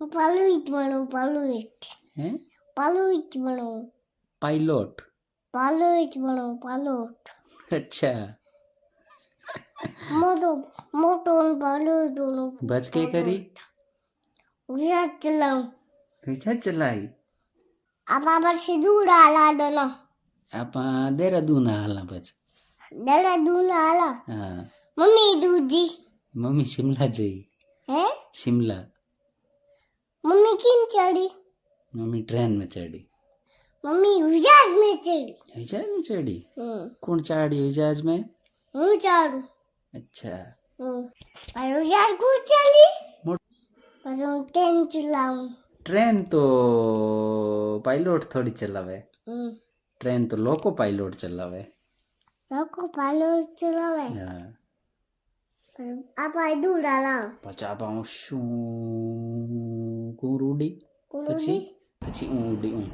પાલુઈટ બનો પાલુઈટ હે પાલુઈટ બનો પાયલોટ પાલુઈટ બનો પાલુટ અચ્છા મોટો મોટો પાલુઈટ બનો બચ के करी વિરાટ ચલાઉં વિચાર ચલાઈ આપા પછી દૂર આલા દનો આપા દેહરાદૂન હાલના પછી દડા દૂર આલા હા મમ્મી દૂજી મમ્મી શિમલા જઈ હે शिमला मम्मी किन चढ़ी मम्मी ट्रेन में चढ़ी मम्मी जहाज में चढ़ी जहाज में चढ़ी कौन चढ़ी जहाज में हूँ चारू अच्छा पर जहाज को चली पर मैं ट्रेन चलाऊं ट्रेन तो पायलट थोड़ी चलावे ट्रेन तो लोको पायलट चलावे लोको पायलट चलावे हाँ आप आई दूर आला પછી આપા હું શું કું રૂડી પછી પછી હું ઉડી હું